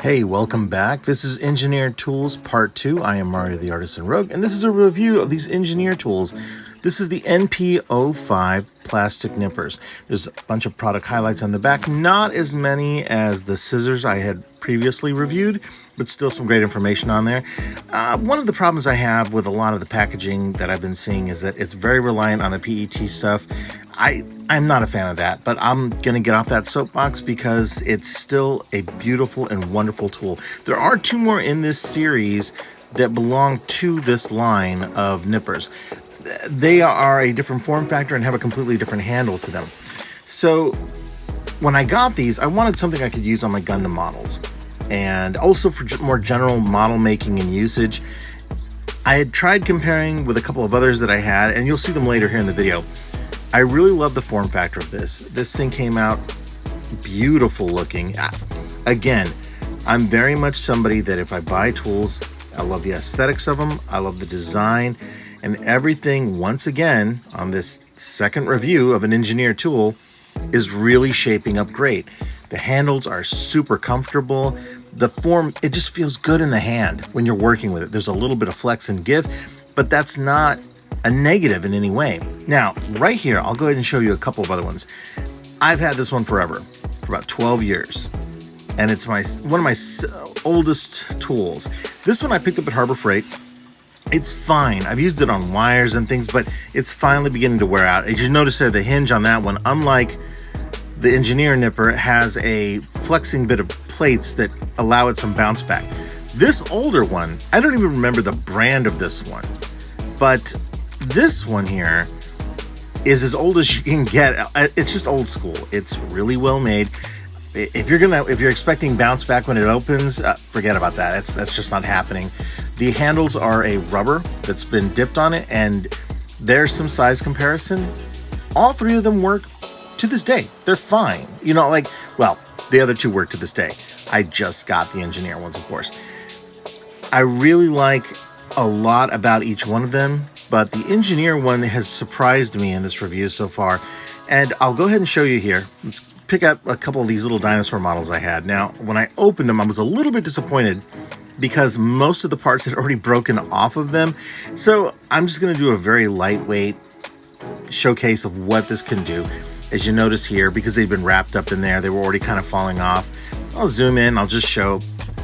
Hey, welcome back. This is Engineer Tools Part 2. I am Mario the Artisan Rogue, and this is a review of these engineer tools. This is the NP-05 plastic nippers. There's a bunch of product highlights on the back, not as many as the scissors I had previously reviewed, but still some great information on there. One of the problems I have with a lot of the packaging that I've been seeing is that it's very reliant on the PET stuff. I'm not a fan of that, but I'm going to get off that soapbox because it's still a beautiful and wonderful tool. There are two more in this series that belong to this line of nippers. They are a different form factor and have a completely different handle to them. So when I got these, I wanted something I could use on my Gundam models and also for more general model making and usage. I had tried comparing with a couple of others that I had, and you'll see them later here in the video. I really love the form factor of this. This thing came out beautiful looking. Again, I'm very much somebody that if I buy tools, I love the aesthetics of them, I love the design, and everything, once again, on this second review of an engineer tool, is really shaping up great. The handles are super comfortable. The form, it just feels good in the hand when you're working with it. There's a little bit of flex and give, but that's not a negative in any way. Now, right here, I'll go ahead and show you a couple of other ones. I've had this one forever, for about 12 years, and it's one of my oldest tools. This one I picked up at Harbor Freight. It's fine. I've used it on wires and things, but it's finally beginning to wear out. As you notice there, the hinge on that one, unlike the engineer nipper, has a flexing bit of plates that allow it some bounce back. This older one, I don't even remember the brand of this one, but this one here is as old as you can get. It's just old school. It's really well made. If you're expecting bounce back when it opens, forget about that. That's just not happening. The handles are a rubber that's been dipped on it, and there's some size comparison. All three of them work to this day. They're fine. You know, well, the other two work to this day. I just got the engineer ones, of course. I really like a lot about each one of them, but the engineer one has surprised me in this review so far, and I'll go ahead and show you here. Let's pick up a couple of these little dinosaur models I had. Now, when I opened them, I was a little bit disappointed because most of the parts had already broken off of them. So I'm just going to do a very lightweight showcase of what this can do. As you notice here, because they've been wrapped up in there, they were already kind of falling off. I'll zoom in, I'll just show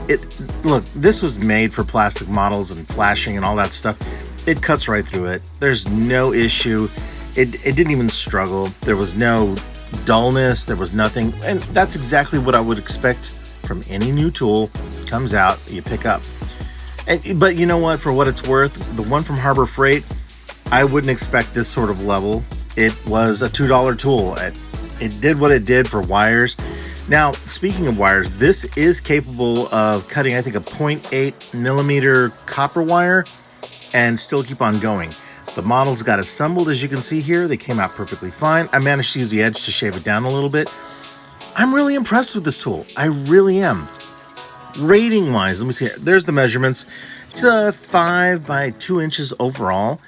it. Look, this was made for plastic models and flashing and all that stuff. It cuts right through it. There's no issue. It didn't even struggle. There was no dullness. There was nothing. And that's exactly what I would expect from any new tool that comes out that you pick up. But you know what? For what it's worth, the one from Harbor Freight, I wouldn't expect this sort of level. It was a $2 tool. It did what it did for wires. Now, speaking of wires, this is capable of cutting, I think, a 0.8 millimeter copper wire and still keep on going. The models got assembled, as you can see here. They came out perfectly fine. I managed to use the edge to shave it down a little bit. I'm really impressed with this tool. I really am. Rating wise, let me see here. There's the measurements. It's 5 by 2 inches overall.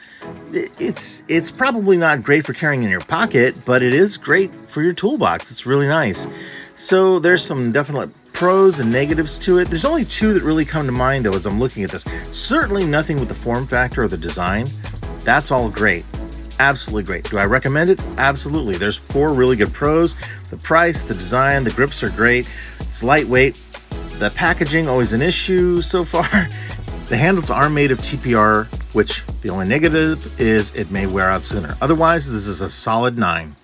It's probably not great for carrying in your pocket, but it is great for your toolbox. It's really nice. So there's some definite pros and negatives to it. There's only two that really come to mind, though, as I'm looking at this. Certainly nothing with the form factor or the design. That's all great. Absolutely great. Do I recommend it? Absolutely. There's 4 really good pros. The price, the design, the grips are great. It's lightweight. The packaging, always an issue so far. The handles are made of TPR, which the only negative is it may wear out sooner. Otherwise, this is a solid 9.